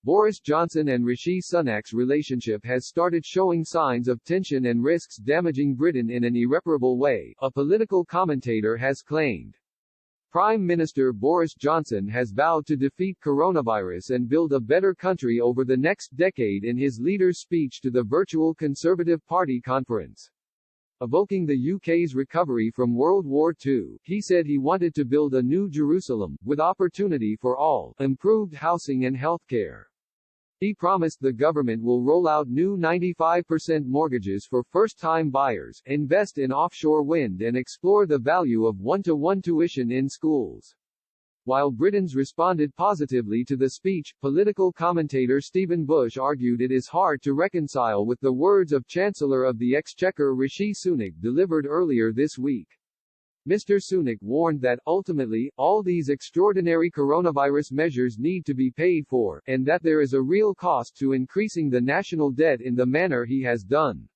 Boris Johnson and Rishi Sunak's relationship has started showing signs of tension and risks damaging Britain in an irreparable way, a political commentator has claimed. Prime Minister Boris Johnson has vowed to defeat coronavirus and build a better country over the next decade in his leader's speech to the virtual Conservative Party conference. Evoking the UK's recovery from World War II, he said he wanted to build a new Jerusalem, with opportunity for all, improved housing and healthcare. He promised the government will roll out new 95% mortgages for first-time buyers, invest in offshore wind and explore the value of one-to-one tuition in schools. While Britons responded positively to the speech, political commentator Stephen Bush argued it is hard to reconcile with the words of Chancellor of the Exchequer Rishi Sunak delivered earlier this week. Mr. Sunak warned that, ultimately, all these extraordinary coronavirus measures need to be paid for, and that there is a real cost to increasing the national debt in the manner he has done.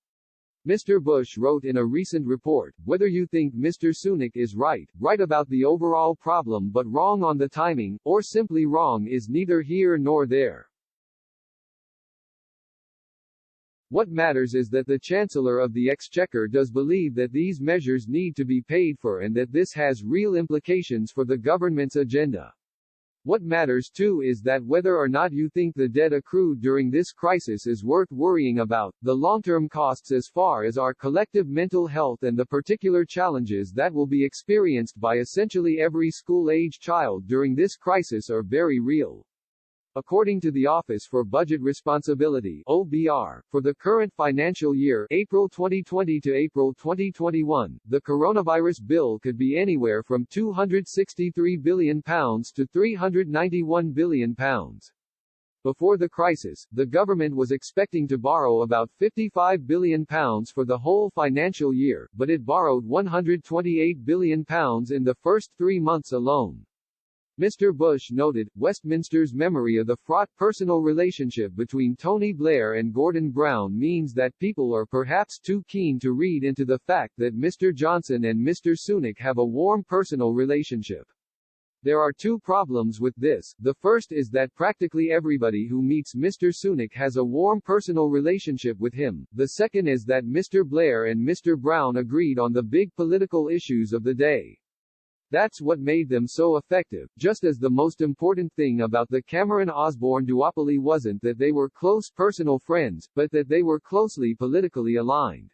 Mr. Bush wrote in a recent report, "Whether you think Mr. Sunak is right about the overall problem but wrong on the timing, or simply wrong is neither here nor there. What matters is that the Chancellor of the Exchequer does believe that these measures need to be paid for and that this has real implications for the government's agenda. What matters too is that whether or not you think the debt accrued during this crisis is worth worrying about, the long-term costs as far as our collective mental health and the particular challenges that will be experienced by essentially every school-age child during this crisis are very real." According to the Office for Budget Responsibility (OBR), for the current financial year, April 2020 to April 2021, the coronavirus bill could be anywhere from £263 billion to £391 billion. Before the crisis, the government was expecting to borrow about £55 billion for the whole financial year, but it borrowed £128 billion in the first 3 months alone. Mr. Bush noted, Westminster's memory of the fraught personal relationship between Tony Blair and Gordon Brown means that people are perhaps too keen to read into the fact that Mr. Johnson and Mr. Sunak have a warm personal relationship. There are two problems with this. The first is that practically everybody who meets Mr. Sunak has a warm personal relationship with him. The second is that Mr. Blair and Mr. Brown agreed on the big political issues of the day. That's what made them so effective, just as the most important thing about the Cameron-Osborne duopoly wasn't that they were close personal friends, but that they were closely politically aligned.